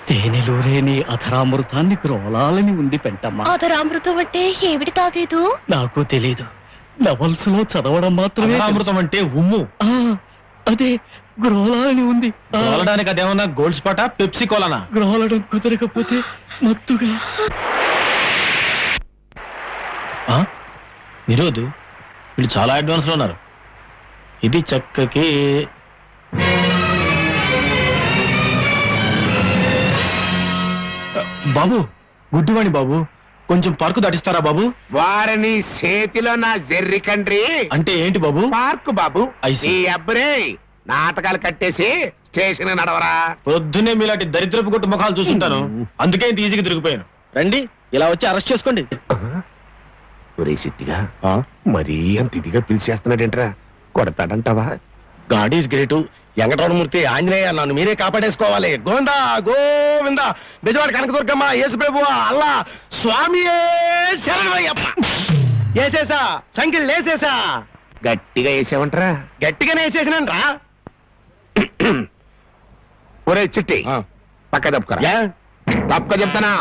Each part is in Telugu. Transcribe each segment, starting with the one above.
తేనెలో లేని అధరామృతాన్ని గ్రోలాలని ఉంది పెంటమ్మ. అధరామృతం అంటే ఏమిటి తావేదు? నాకు తెలీదు, నవల్స్ లో చదవడం మాత్రమే. అమృతం అంటే ఉమ్ము. అదే గ్రోలాలని ఉంది. గ్రోలడానికి అదేమన్నా గోల్డ్ స్పాటా, పెప్సీ కోలానా? గ్రోలడం కుదరకపోతే మత్తుగా. నిరోధు, వీళ్ళు చాలా అడ్వాన్స్ లో ఉన్నారు. ఇది చక్కకి బాబు, గుడ్డివాణి బాబు, కొంచెం పార్కు దాటిస్తారా బాబు? వారిని చేతిలో నా జెర్రి కండ్రి అంటే ఏంటి బాబు? Park Babu. I see. ఈ అబ్బరే నాటకాలు కట్టేసి స్టేషన్ నడవరా. పొద్దున్నే మీలాంటి దరిద్రపు కొట్టు ముఖాలు చూస్తుంటాను, అందుకే ఇంత ఈజీగా దొరికిపోయాను. రండి, ఇలా వచ్చి అరెస్ట్ చేసుకోండి. ఒరే సిట్టిగా మరీ అంత ఇదిగా పిలిచేస్తున్నాడేంట్రా, కొడతాడంటావా? God is great. Venkataramanamurthy, Anjaneya, నన్ను మీరే కాపాడేసుకోవాలి. గోవిందా గోవింద, బెజవాడ కనకదుర్గమ్మ, యేసు ప్రభువా, అల్లా స్వామి శరణమయ్యప్ప. వేసేసా, సంఖ్యలు లేసేసా. గట్టిగా వేసావంటరా? గట్టిగానే వేసేసినంట్రా. ఒరే చిట్టి, పక్క తప్పుకరా. తప్పుక చెప్తానా?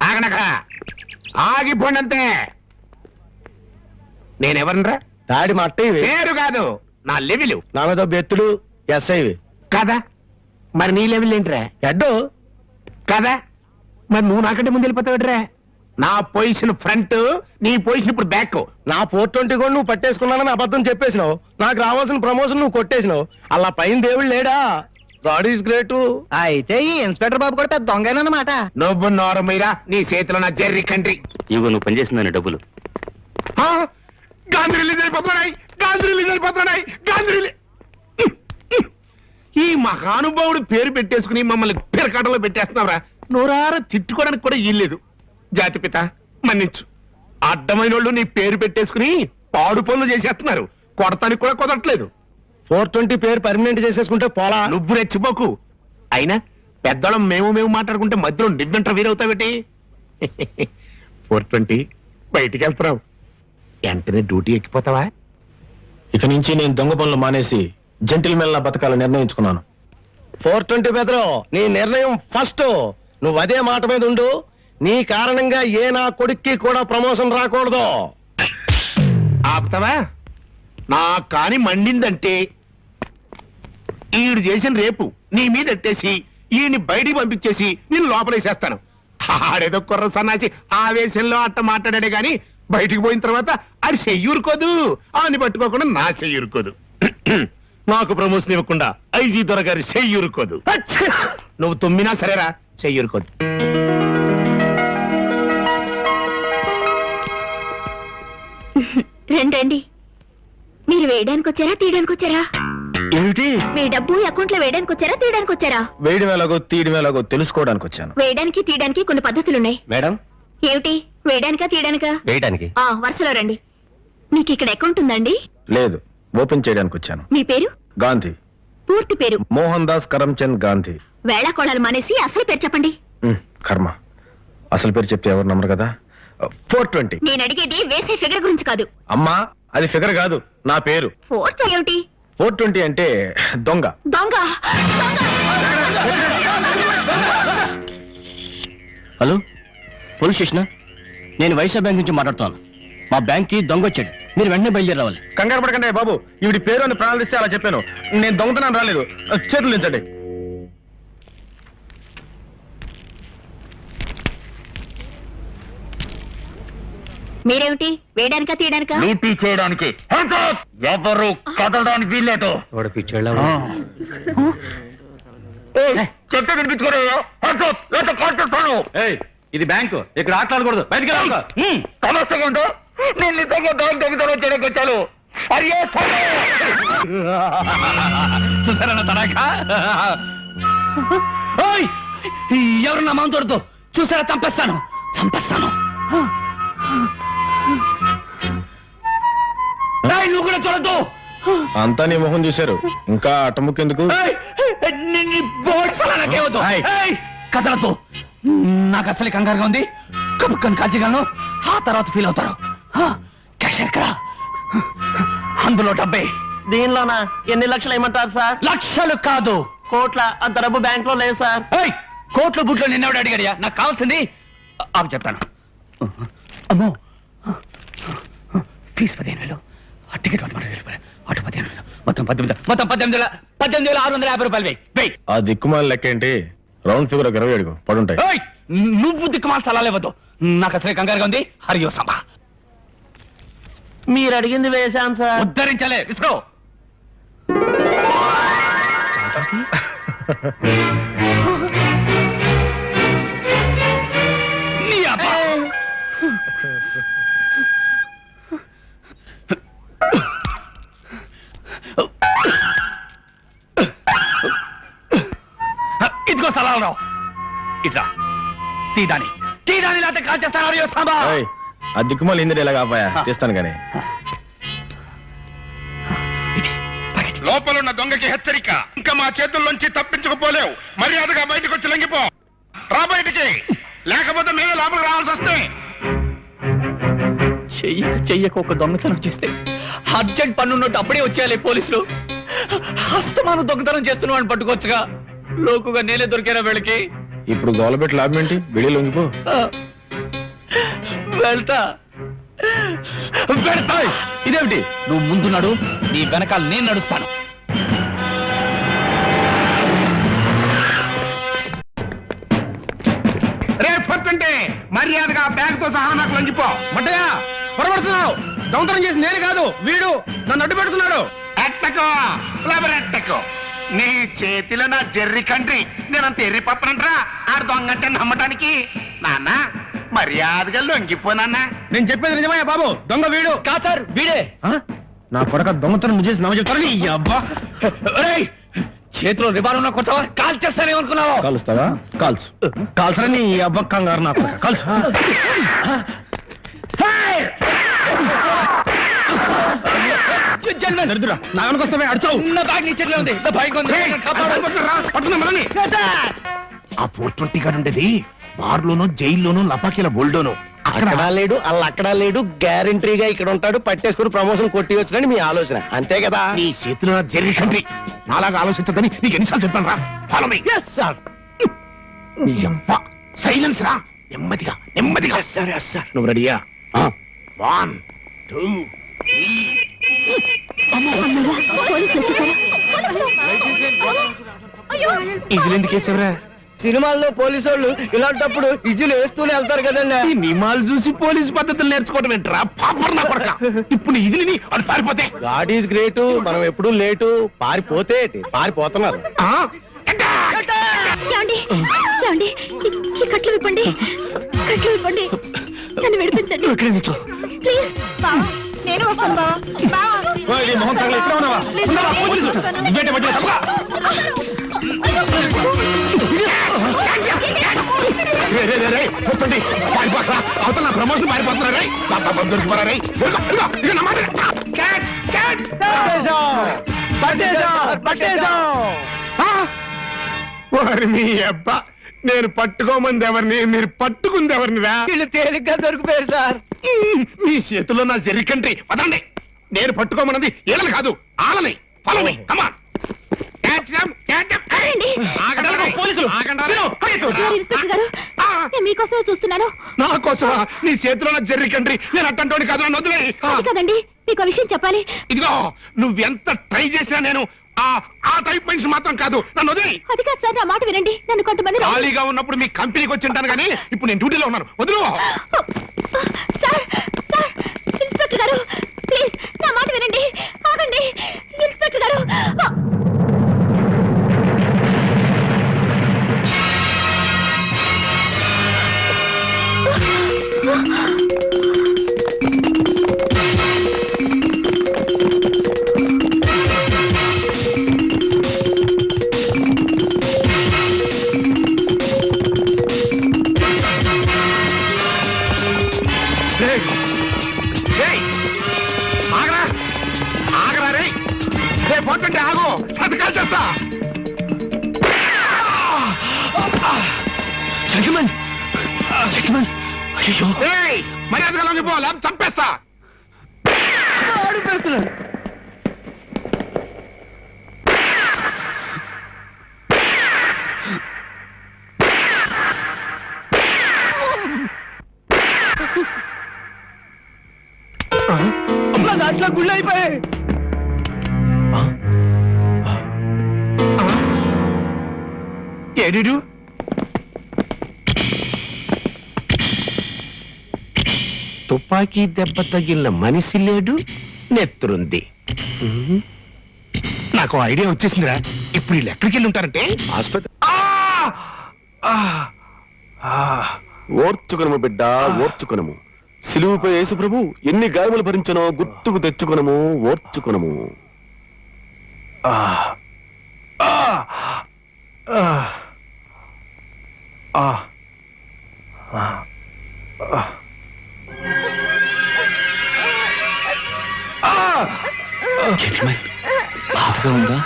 ఆగనక ఆగిపోండంతే. నేనెవరనరా? తాడి మట్ట ఇవి పేరు కాదు, నా లెవెలు. నా మీద బెత్తులు ఎస్ఐవి కదా, మరి నీ లెవెల్ ఏంట్రా? ఎడ్డు కదా, మరి నువ్వు నాకంటే ముందు వెళ్ళిపోతావుట్రా. నా పొజిషన్ ఫ్రంట్, నీ పొజిషన్ ఇప్పుడు బ్యాక్. నా 420 కూడా నువ్వు పట్టేసుకున్నానని అబద్ధం చెప్పేసినావు. నాకు రావాల్సిన ప్రమోషన్ నువ్వు కొట్టేసినావు. అలా పైన దేవుడు లేడా? God is great. అయితే ఈ ఇన్స్పెక్టర్ బాబు కూడా పెద్ద దొంగనమాట. నువ్వు నోరమీరా, నీ చేతిలో నా జెర్రీ కంట్రీ. ఇగో నువ్వు పనిచేసిందని డబ్బులు. గాంధీ రిలీజ్ అయిపోతున్నాయి, గాంధీ రిలీజ్ అయిపోతున్నాయి, గాంధీ రిలీజ్. ఈ మహానుభావుడు పేరు పెట్టేసుకుని మమ్మల్ని పెరకాటలో పెట్టేస్తున్నావురా. నోరారా తిట్టుకోవడానికి కూడా ఇల్లేదు. జాతిపిత మన్నించు. అడ్డమైన వాళ్ళు నీ పేరు పెట్టేసుకుని పాడు పనులు చేసేస్తున్నారు. కొడతానికి కూడా కుదరట్లేదు. 420 పేరు పర్మనెంట్ చేసేసుకుంటే పోలా. నువ్వు రెచ్చిపోకు. అయినా పెద్దోళ్ళం మేము మాట్లాడుకుంటే మధ్యలో నివ్వెంట్ర వీరవుతావేటి? 420 బయటికి వెళ్తున్నావు, వెంటనే డ్యూటీ ఎక్కిపోతావా? ఇక నుంచి నేను దొంగ పనులు మానేసి జెంటిల్ మెన్ లా బతకాలని నిర్ణయించుకున్నాను. 420 బెదరు, నీ నిర్ణయం ఫస్ట్. నువ్వు అదే మాట మీద ఉండు. నీ కారణంగా ఏ నా కొడుక్కి కూడా ప్రమోషన్ రాకూడదు. ఆపుతావా? నా కాని మండిందంటే ఈడు చేసిన రేపు నీ మీద ఎట్టేసి ఈయన్ని బయటికి పంపించేసి నేను లోపలేసేస్తాను. ఆడేదో కుర్ర సన్నాసి ఆవేశంలో అట్ట మాట్లాడాడే గాని బయటికి పోయిన తర్వాత ఆడి చెయ్యూరుకోదు, ఆని పట్టుకోకుండా నా చెయ్యూరుకోదు. నాకు ప్రమోషన్ ఇవ్వకుండా ఐజీ దొరగారి చెయ్యూరుకోదు. నువ్వు తుమ్మినా సరేరా, చెయ్యూరుకోదు. రండి. మీరు వేయడానికి వచ్చారా తీయడానికి వచ్చారా? ఏమిటి? మీ డబ్బు అకౌంట్ లో వేయడానికి వచ్చారా తీయడానికి వచ్చారా? వేయడం ఎలాగో తీయడం ఎలాగో తెలుసుకోవడానికి వచ్చాను. వేయడానికి తీయడానికి కొన్ని పద్ధతులున్నాయి. మేడం, ఏమిటి వేయడానికా తీయడానికా? వేయడానికి. వరుసలో రండి. మీకు ఇక్కడ అకౌంట్ ఉందండి? లేదు, ఓపెన్ చేయడానికి వచ్చాను. మీ పేరు? గాంధీ. పూర్తి పేరు? మోహన్ దాస్ కరమ్చంద్ గాంధీ. వేళాకోళాలు మానేసి అసలు పేరు చెప్పండి. కర్మ, అసలు పేరు చెప్తే ఎవరు నమ్మరు కదా. 420. నేను అడిగేది వేసే ఫిగర్ గురించి కాదు. అమ్మా, అది ఫిగర్ కాదు, నా పేరు. 420 ఏమిటి? 420 అంటే దొంగ. దొంగ? Hello, police station. నేను వైసా బ్యాంక్ నుంచి మాట్లాడుతాను. మా బ్యాంక్ కి దొంగ వచ్చాడు, మీరు వెంటనే బయలుదేరి రావాలి. కంగారు పడకండి బాబు, ఈవిడి పేరు అని ప్రారంభిస్తే అలా చెప్పాను. నేను దొంగతనం రాలేదు. చేతులు దించండి. మీరేమిటి వేయడానికా తీయడానికా? లూటీ చేయడానికి. ఎవరు కదలడానికి వీల్లేదు. వాడు పిచ్చాళ్ళ. చెట్టు కనిపించుకోరా, కాల్ చేస్తాను. ఇది బ్యాంకు, ఇక్కడ ఆటలాడకూడదు. బయటికి సమస్యగా ఉంటూ నేను నిజంగా బ్యాంక్ దొంగతనం చేయడానికి వచ్చాను. చూసారా తడాకా? ఎవరు నా మామ తోడుతో చూసారా? చంపేస్తాను. నువ్వు కూడా చూడద్దు. అంతా నీ మొహం చూశారు ఇంకా అట్టముక్కెందుకు కథలతో నాకు అసలు కంగారుగా ఉంది. కబుక్కని కాల్చగలను, ఆ తర్వాత ఫీల్ అవుతారు. క్యాష్ ఎక్కడ? అందులో 70. దీనిలోనా ఎన్ని లక్షలు ఏమంటారు సార్? లక్షలు కాదు, కోట్ల. అంత డబ్బు బ్యాంక్ లో లేదు సార్. కోట్ల బుట్లో నిన్నవాడు అడిగాడియా? నాకు కావాల్సింది ఆపు చెప్తాను. అమ్మో, ఫీజు 15,000, టికెట్ 20,000, ఆటో 15,000, మొత్తం 18,650 రూపాయలు. వెయ్యి. ఆ దిక్కుమాల లెక్క ఏంటి? రౌండ్ ఫిగర్ 20 అడుగు పడుంటాయి. నువ్వు దిక్కుమాల చలాలేవద్దు, నాకు అసలే కంగారుగా ఉంది. హరియో సంభా మీరు అడిగింది వేశాను సార్. ఉద్ధరించలే, విసుకో. నీ అబ్బా. ఇదిగో సలాలరావు, ఇట్లా తీదాని లేకపోతే కాల్ చేస్తాను. హరియో సంభా. ఏయ్, ఆ దిక్కుమాల ఇందిరి ఎలా కాపాయా? తీస్తాను కానీ. లోపల ఉన్న దొంగకి హెచ్చరిక, ఇంకా మా చేతుల్లోంచి తప్పించుకుపోలేవు. మర్యాదగా బయటకు వచ్చి లొంగిపో. రా బయటికి, లేకపోతే మేమే లోపలికి రావాల్సి వస్తే. చెయ్యక ఒక దొంగతనం చేస్తే అర్జెంట్ పన్నున్నట్టు అప్పుడే వచ్చేయాలి పోలీసులు. హస్తమానం దొంగతనం చేస్తున్న వాడిని పట్టుకోవచ్చుగా. లోకుగా నేనే దొరికారా వీళ్ళకి? ఇప్పుడు గోలబెట్టి లాభం ఏంటి? బిడి లొంగిపో. వెళ్తా. ఇదేమిటి? నువ్వు ముందున్నాడు, నీ వెనకాల నేను నడుస్తాను. రేపొద్దుంటే మర్యాదగా బ్యాగ్ తో సహా నాకు లొంగిపో. మట్టయ్య, పొరపడుతున్నావు. దొంగతనం చేసి నేను కాదు, వీడు నన్ను అడ్డు పెడుతున్నాడు. ఎట్టకో ఎట్టకో, నీ చేతిలో నా జెర్రి కంట్రీ. నేనంత ఎర్రి పప్పనంట్రా ఆడు దొంగంటే నమ్మటానికి. నాన్న మర్యాదగా లొంగిపోనన్నా. నేను చెప్పేది నిజమయ్యా బాబు, దొంగ వీడు. కాచార్ వీడే. నా కొడక దొంగతనం చేసి నమ్మ చెప్తాను. ఈ అబ్బా, ఒరేయ్, చేతిలో రిబాన్ ఉన్న కొత్తవా? కాల్ చేస్తానేమనుకున్నావు? కాలుస్తావా? కాల్చు. కాల్సరని ఈ అబ్బ కంగారు నా కొడక. కాల్సు. దరిద్రుడా, నా వెనకొస్తావే, అడిచావు. నా బ్యాగ్ నీ చేతిలో ఉంది. నా బైక్ ఉంది. ఆ 420 గారు ఉండేది బార్లోనూ జైల్లోనూ లపాకీల బోల్డోను. అక్కడ లేడు, అలా అక్కడ లేడు, గ్యారంటీగా ఇక్కడ ఉంటాడు. పట్టేసుకుని ప్రమోషన్ కొట్టి వచ్చునని మీ ఆలోచన, అంతే కదా? నీ చేతిలో నా జెర్రి కంట్రీ. నాలాగా ఆలోచించదని నీకు ఎన్నిసార్లు చెప్పాను రా. Follow me. సార్. నీ అబ్బ సైలెన్స్ రా. నెమ్మదిగా. సరే సార్. నువ్వు రెడీయా? 1 2 పోలీసులు వచ్చేసారా? ఇజిల్ ఎందుకు వేసావురా? సినిమాల్లో పోలీసు వాళ్ళు ఇలాంటప్పుడు ఇజ్జులు వేస్తూనే వెళ్తారు కదండి. సినిమాలు చూసి పోలీసు పద్ధతులు నేర్చుకోవడం ఏంట్రా? పాపర్ నా కొడక. ఇప్పుడు ఇజిలిని అది పారిపోతే. God is great. మనం ఎప్పుడు లేటు. పారిపోతే పారిపోతున్నారు. ఏమండి? ఏమండి? ఈ కట్లు విప్పండి, నన్ను విడిపించండి ప్లీజ్. బావా, నేను వస్తాను బావా. ప్లీజ్, అవతల ప్రమోషన్ పారిపోతున్నారు. దొరికిపోరా? మీ అబ్బా, నేను పట్టుకోమంది ఎవరిని, మీరు పట్టుకుంది ఎవరినిరా? వీళ్ళు తేలిగ్గా దొరికిపోయారు సార్. మీ చేతుల్లో నా జెర్రి కంట్రీ. పదండి. నేను పట్టుకోమన్నది ఏళ్ళని కాదు, ఆలని. Follow me. Come on. Inspector గారు, నేను మీకోసమే చూస్తున్నాను. నా కోసమా? నీ చేతిలో నా జెర్రి కంట్రీ. నేను అట్టంటోని కాదు, నన్ను వదిలేయ్. అది కదండి, మీకు ఒక విషయం చెప్పాలి. ఇదిగో, నువ్వెంత ట్రై చేసినా నేను ఆ టైప్ మనిషి మాత్రం కాదు, నన్ను వదిలేయ్. అది కాదు సార్, నా మాట వినండి. నన్ను కొంతమంది ఖాళీగా ఉన్నప్పుడు మీ కంపెనీకి వచ్చి ఉంటాను కానీ ఇప్పుడు నేను డ్యూటీలో ఉన్నాను. వదిలు. సార్, ఇన్స్పెక్టర్ గారు, ప్లీజ్ నా మాట వినండి. ఆగండి ఇన్స్పెక్టర్ గారు. ఆపండి ఆగు అది కాల్చేస్తా జెంటిల్మెన్ జెంటిల్మెన్ అయ్యో ఏయ్, మర్యాదగా లొంగిపో లేకపోతే చంపేస్తా ఆడు పెడుతున్నాడు. నా దాంట్లో గుళ్ళు అయిపోయాయి. ఏడిడు తుపాకీ దెబ్బ తగిలిన మనిషి లేడు నెత్తురుంది నాకు ఐడియా వచ్చేసిందిరా ఇప్పుడు వీళ్ళు ఎక్కడికి వెళ్ళి ఉంటారంటే ఆసుపత్రి ఓర్చుకునము బిడ్డ ఓర్చుకునము సిలువుపై యేసు ప్రభు ఎన్ని గాయములు భరించనో గుర్తుకు తెచ్చుకునము ఓర్చుకునము జెంటిల్మెన్ బాధగా ఉందా?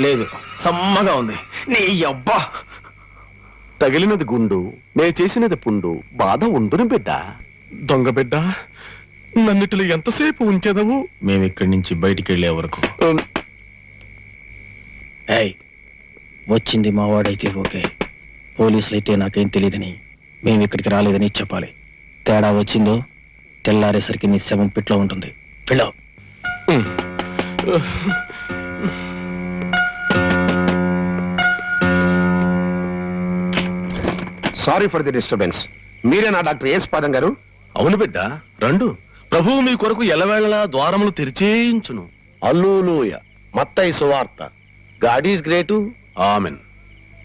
లేదు సమ్మగా ఉంది నీ అబ్బా తగిలినది గుండు నే చేసినది పుండు బాధ ఉండును బిడ్డ దొంగ బిడ్డ నన్నిటిలో ఎంతసేపు ఉంచెదవు మేము ఇక్కడి నుంచి బయటికి వెళ్ళే వరకు ఏయ్ వచ్చింది మా వాడైతే ఓకే, పోలీసులు అయితే నాకేం తెలియదని మేము ఇక్కడికి రాలేదని చెప్పాలి. తేడా వచ్చిందో తెల్లారేసరికి నీ శవం పిట్లో ఉంటుంది. Pillow sorry for the disturbance మీరేనా డాక్టర్ ఏస్ పాదం గారు అవును బిడ్డ రండు ప్రభువు మీ కొరకు ఎలవేళలా ద్వారములు తెరిచేయించును అల్లూలూయ మత్తయి సువార్త గాడ్ ఈస్ గ్రేటు ఆమెన్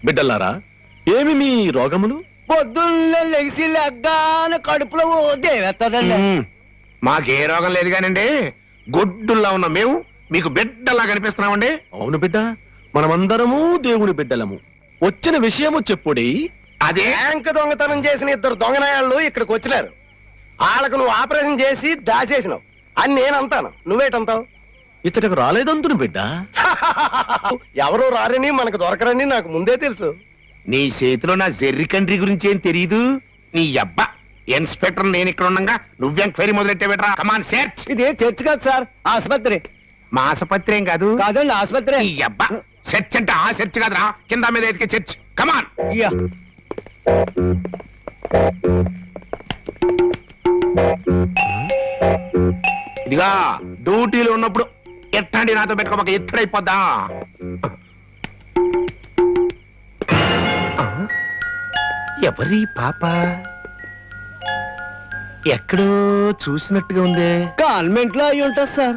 బిడ్డలారా ఏమి మీ రోగములు పొద్దున్నే లెగిసి లెగ్గాన కడుపులో దేవేస్తాడండి. మాకే రోగం లేదు కానండి గొడ్డుల్లా ఉన్న మేము మీకు బిడ్డలా కనిపిస్తున్నామండి అవును బిడ్డ మనమందరము దేవుని బిడ్డలము వచ్చిన విషయము చెప్పుడి అదే బ్యాంక్ దొంగతనం చేసిన ఇద్దరు దొంగనాయాళ్ళు ఇక్కడికి వచ్చినారు. వాళ్ళకు నువ్వు ఆపరేషన్ చేసి దాచేసినావు అని నేను అంటాను. నువ్వేటంటావు? ఇచ్చటకు రాలేదంతును బిడ్డ ఎవరో రారని మనకు దొరకరని నాకు ముందే తెలుసు. నీ చేతిలో నా జెర్రీ కంట్రీ గురించి ఏం తెలియదు నీ అబ్బా ఇన్స్పెక్టర్ నేను ఇక్కడ ఉండగా నువ్వు ఎంక్వైరీ మొదలెట్టేబెట్రా కమాన్ సెర్చ్ ఇది చర్చ్ కాదు సార్, ఆసుపత్రి. మా ఆసుపత్రి ఏం కాదు కాదండి ఆసుపత్రి. నీ అబ్బా సెర్చ్ అంటే ఆ సెర్చ్ కాదురా కింద మీద ఎతికే చర్చ్ కమాన్ ఇయ్యా. ఇదిగా డ్యూటీలో ఉన్నప్పుడు ఎట్లాంటి నాతో పెట్టుకోక ఎత్తుడైపోద్దా ఎవరి పాప ఎక్కడో చూసినట్టుగా ఉందే కాన్వెంట్ లో అయి ఉంటుంది సార్.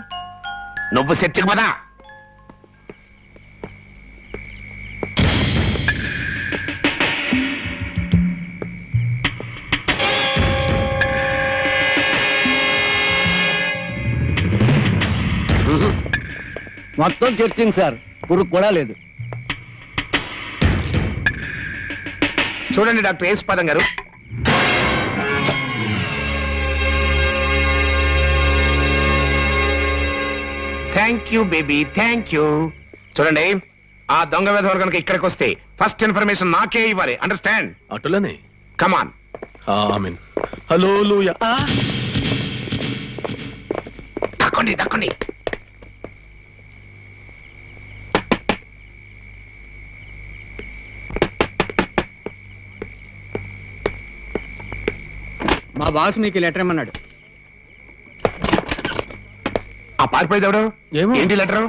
నువ్వు సెర్చ్కి పదా మొత్తం చర్చింగ్ సార్, పురుగు కూడా లేదు. చూడండి డాక్టర్ ఏస్ పదం గారు thank you baby thank you చూడండి ఆ దొంగ వేధవాలు కనుక ఇక్కడికి వస్తే ఫస్ట్ ఇన్ఫర్మేషన్ నాకే ఇవ్వాలి అండర్స్టాండ్ అటులనే కమాన్ ఆమెన్ హల్లెలూయా దక్కండి దక్కండి మా బాస్ మీకు లెటర్ ఇమ్మన్నాడు. ఆ పారిపోయేది ఎవడు ఏమో. ఏంటి లెటర్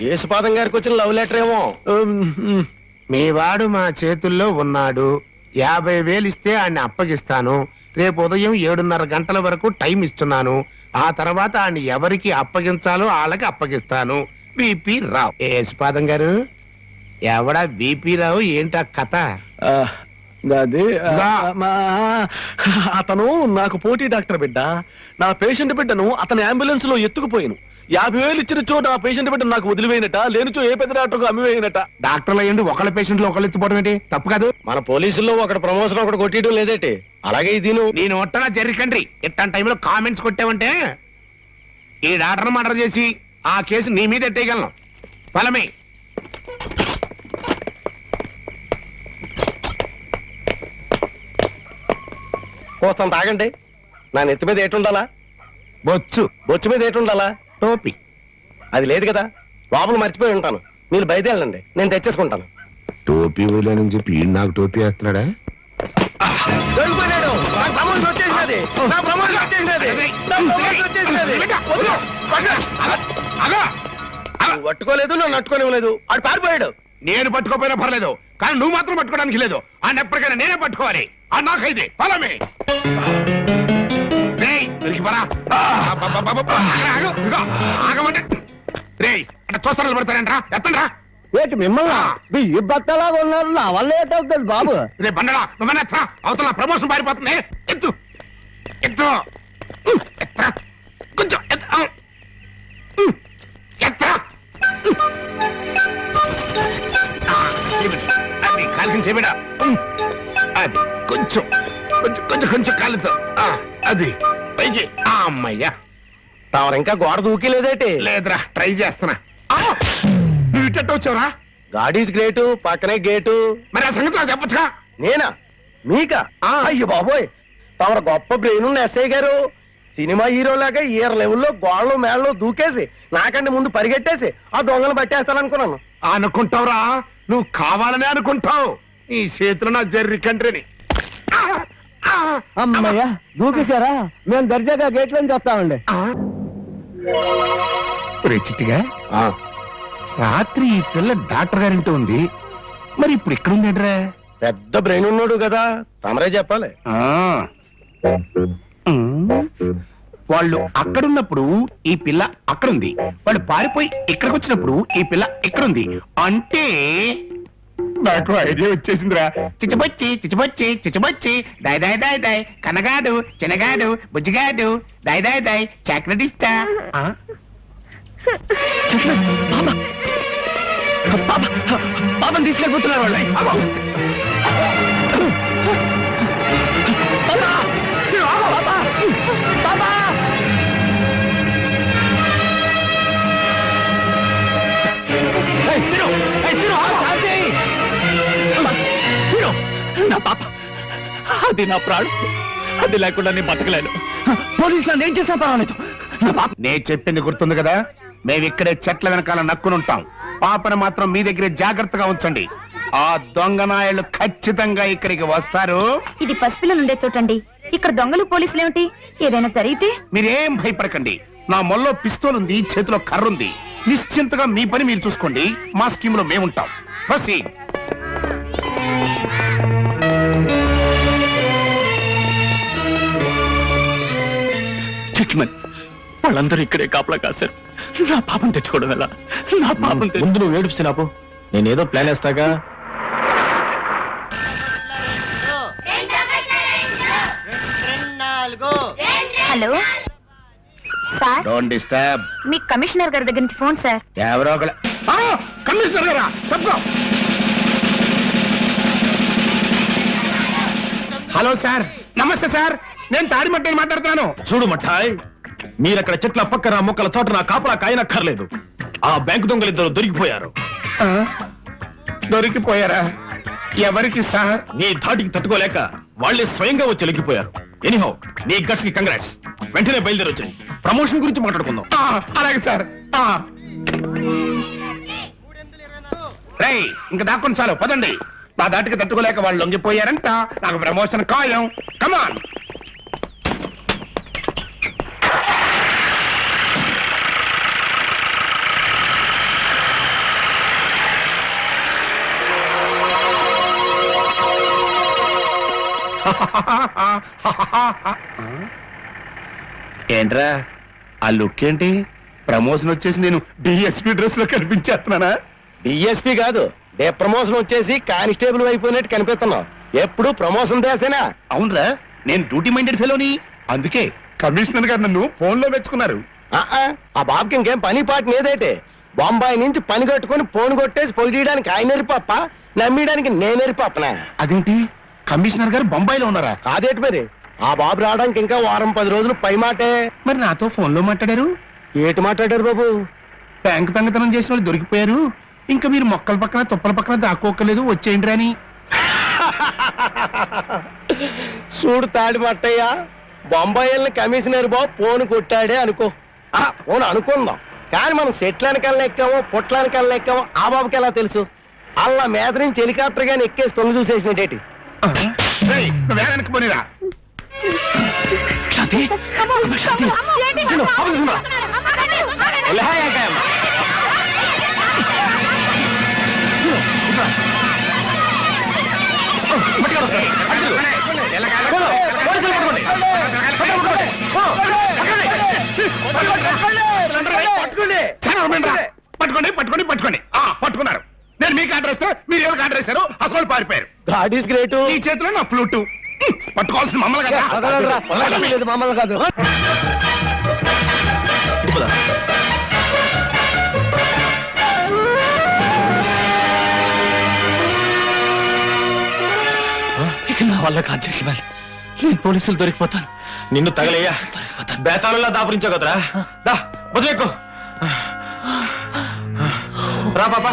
యేసుపాదం గారికి వచ్చిన లవ్ లెటర్ ఏమో. మీ వాడు మా చేతుల్లో ఉన్నాడు 50,000 ఇస్తే ఆయన్ని అప్పగిస్తాను రేపు ఉదయం 7:30 గంటల వరకు టైం ఇస్తున్నాను ఆ తర్వాత ఆయన్ని ఎవరికి అప్పగించాలో వాళ్ళకి అప్పగిస్తాను విపి రావు యేసుపాదం గారు ఎవడా విపి రావు ఏంటా కథ అది దా. అతను నాకు పోటీ డాక్టర్ బిడ్డ నా పేషెంట్ బిడ్డను అతని అంబులెన్స్ లో ఎత్తుకుపోయాను 50,000 ఇచ్చినచో నా పేషెంట్ బిడ్డ నాకు వదిలివేయనట లేనిచో ఏ పెద్ద డాక్టర్కు అమ్మివేయనట డాక్టర్లు అయ్యండి ఒకళ్ళ పేషెంట్లు ఒకళ్ళు ఎత్తుపోవడం ఏంటి తప్పు కాదు మన పోలీసుల్లో ఒకటి ప్రమోషన్ ఒకటి కొట్టేయడం లేదేటి. అలాగే ఇది నేను ఒట్టనా జర్రికండ్రి ఇట్లాంటి టైంలో కామెంట్స్ కొట్టావంటే ఈ డాక్టర్ మర్డర్ చేసి ఆ కేసు నీ మీద ఎట్టేయగలను ఫలమే కోస్తాం తాగండి. నా నెత్తి మీద ఏటుండాలా? బొచ్చు బొచ్చు మీద ఏటుండాలా? టోపీ అది లేదు కదా, లోపల మర్చిపోయి ఉంటాను. మీరు బయట వెళ్ళండి, నేను తెచ్చేసుకుంటాను. టోపీ వదిలేనని చెప్పి ఈడు నాకు టోపీ వేస్తున్నాడా? దొరికిపోయాడు. నాకు ప్రమోషన్ వచ్చేసినది. నా ప్రమోషన్ వచ్చేసినది. నా ప్రమోషన్ వచ్చేసినది. వదిలు. నువ్వు పట్టుకోలేదు, నన్ను అట్టుకోనివ్వలేదు. ఆడు పారిపోయాడు. నేను పట్టుకోపోయినా పర్లేదు, కానీ నువ్వు మాత్రం పట్టుకోవడానికి లేదు. ఆ ఎప్పటికైనా నేనే పట్టుకోవాలి. ఆ నాకైతే ఫలమే ఆగమంటే రేయ్ చూస్తాను పెడతారంట్రా ఎత్తండ్రా. ఏంటి మిమ్మల్ని బియ్య బత్తలాగా ఉన్నారు, నా వల్ల ఏటవుతుంది బాబు. రే బండరా నువ్వన్నా ఎత్తా, అవతల ప్రమోషన్ పారిపోతుంది. ఎత్తు ఎత్తు ఎత్తా కొంచెం ఎత్తా అది కాలికి చేబిడా. అది కొంచెం కొంచెం కొంచెం కొంచెం కాలుతో అది పైకి. అమ్మయ్యా తమరు ఇంకా గోడ దూకిలేదేటి? లేదురా ట్రై చేస్తున్నా. నువ్వు ఇట్ట వచ్చావురా? గాడ్ ఈజ్ గ్రేట్, పక్కనే గేటు. మరి ఆ సంగతి నాకు చెప్పొచ్చుగా. నేనా? మీకా? అయ్యో బాబోయ్, తమరు గొప్ప బ్రెయిన్ ఉన్న ఎస్ఐ గారు. సినిమా హీరోలాగా ఈర లెవెల్లో గోడలు మేడలు దూకేసి నాకంటే ముందు పరిగెట్టేసి ఆ దొంగలు పట్టేస్తాననుకున్నాను. అనుకుంటావురా, నువ్వు కావాలనే అనుకుంటావు. ఈ చేతిలో నా జర్రి కంట్రీని. అమ్మయ్యా దూకేశారా? మేము దర్జాగా గేట్ లోంచి వస్తామండి. చిట్టిగా రాత్రి ఈ పిల్ల డాక్టర్ గారింటూ ఉంది, మరి ఇప్పుడు ఇక్కడ ఉందేంట్రా? పెద్ద బ్రెయిన్ ఉన్నాడు కదా, తమరే చెప్పాలి. వాళ్ళు అక్కడున్నప్పుడు ఈ పిల్ల అక్కడుంది, వాళ్ళు పారిపోయి ఇక్కడికి వచ్చినప్పుడు ఈ పిల్ల ఇక్కడుంది. అంటే నాకు ఐడియా వచ్చేసిందిరా. చిచ్చబొచ్చి చిచ్చబొచ్చి చిచ్చబొచ్చి దాయ్ దాయ్ దాయ్ దాయ్ కనగాడు చిన్నగాడు బుజ్జిగాడు దాయ్ దాయ్ దాయ్ చాక్లెట్ ఇస్తా. బాబాని తీసుకెళ్ళిపోతున్నారు వాళ్ళు. నా పాప, అది నా ప్రాణం. అది లేకుండా నేను బతకలేను. పోలీసులు నేను చేసిన పర్వాలేదు. నా పాప. నేను చెప్పింది గుర్తుంది కదా, మేమిక్కడే చెట్ల వెనకాల నక్కునుంటాం. పాపను మాత్రం మీ దగ్గరే జాగ్రత్తగా ఉంచండి. ఆ దొంగ నాయలు ఖచ్చితంగా ఇక్కడికి వస్తారు. ఇది పసిపిల్లలు ఉండే చోటండి. ఇక్కడ దొంగలు పోలీసులు ఏమిటి? ఏదైనా జరిగితే మీరేం భయపడకండి. నా మొల్లో పిస్తోల్ ఉంది, చేతిలో కర్ర ఉంది. నిశ్చింతగా మీ పని మీరు చూసుకోండి. మా స్కీమ్ లో మేముంటాం. ప్రొసీడ్. వాళ్ళందరూ ఇక్కడే కాపలా కాశారు. నా పాపం తెచ్చుకోవడం ఎలా? నా పాపం ముందు నువ్వు ఏడుస్తున్నాపు, నేనేదో plan వేస్తాగా. Hello sir, don't disturb. Me commissioner గారి దగ్గర నుంచి ఫోన్ సార్. ఎవరో ఒకళ్ళ కమిషనర్ గారా? తప్పుకో. హలో సార్, నమస్తే సార్, నేను తాడిమట్టని మాట్లాడుతున్నాను. చూడు మఠాయ్, మీరక్కడ చెట్ల పక్కన మొక్కల చోట నా కాపలా కాయనక్కర్లేదు. ఆ బ్యాంకు దొంగలిద్దరు దొరికిపోయారు. దొరికిపోయారా? ఎవరికి సార్? నీ ధాటికి తట్టుకోలేక వాళ్ళే స్వయంగా వచ్చి లొంగిపోయారు. ఎనీహౌ, నీ గట్స్ కి కంగ్రాట్స్. వెంటనే బయలుదేరి వచ్చాయి. ప్రమోషన్ గురించి మాట్లాడుకుందాం. అలాగే సార్. రేయ్, ఇంకా దాక్కుని చాలు, పదండి. నా దాటికి తట్టుకోలేక వాళ్ళు లొంగిపోయారంట. నాకు ప్రమోషన్ ఖాయం. కమాన్. ఏంట్రా ఆ లుక్ ఏంటి? ప్రమోషన్ వచ్చేసి నేను డిఎస్పీ డ్రెస్ లో కనిపించేస్తున్నానా? డిఎస్పీ కాదు, డే ప్రమోషన్ వచ్చేసి కానిస్టేబుల్ అయిపోయినట్టు కనిపిస్తున్నావు. ఎప్పుడు ప్రమోషన్ దేసేనా? అవునరా, నేను డ్యూటీ మైండెడ్ ఫెలోని. అందుకే కమిషనర్ గారు నన్ను ఫోన్ లో మెచ్చుకున్నారు. ఆ బాబుకి ఇంకేం పని పాట లేదేటే? బొంబాయి నుంచి పని కట్టుకుని ఫోన్ కొట్టేసి పొగిడడానికి ఆయన ఎరిపప్ప, నమ్మడానికి నేను ఎరిపప్పనా? అదేంటి, కమిషనర్ గారు బొంబాయిలో ఉన్నారా? కాదేటి మరి, ఆ బాబు రావడానికి ఇంకా వారం 10 రోజులు పై మాటే. మరి నాతో ఫోన్ లో మాట్లాడారు. ఏటి మాట్లాడారు బాబు? బ్యాంక్ దొంగతనం చేసిన వాళ్ళు దొరికిపోయారు. ఇంకా మీరు మొక్కల పక్కన తుప్పల పక్కన దాక్కోకలేదు, వచ్చేయండి రాని. చూడు తాడి మట్టయ్య, బొంబాయిల్ని కమిషనర్ బాబు ఫోన్ కొట్టాడే అనుకో. ఫోన్ అనుకుందాం, కానీ మనం సెట్లనికల్లా ఎక్కామో పొట్లానికల్లా ఎక్కామో ఆ బాబుకి ఎలా తెలుసు? అలా మీద నుంచి హెలికాప్టర్ గాని ఎక్కేసి తొంగి చూసేసినట్టేటి. రేయ్, నువ్వు వెనక్కి పోనీరా. శాంతి శాంతి పట్టుకోండి పట్టుకోండి పట్టుకోండి. పట్టుకున్నారు. నేను మీకు ఆర్డర్ ఇస్తాను, మీరు ఎవరికి ఆర్డర్ ఇస్తారు? అసలు పారిపోయారు. God is great. ఈ చేతిలో నా ఫ్లూటు. పట్టుకోవాల్సిన మమ్మల్ని కదా. మమ్మల్ని కాదు. ఇక నా వల్ల కాదు జెంట్మెన్. నేను పోలీసులు దొరికిపోతాను. నిన్ను తగలయ్యా, బేతాళంలా దాపురించావు కదరా. దా బొజ్జు ఎక్కు. రా పాపా.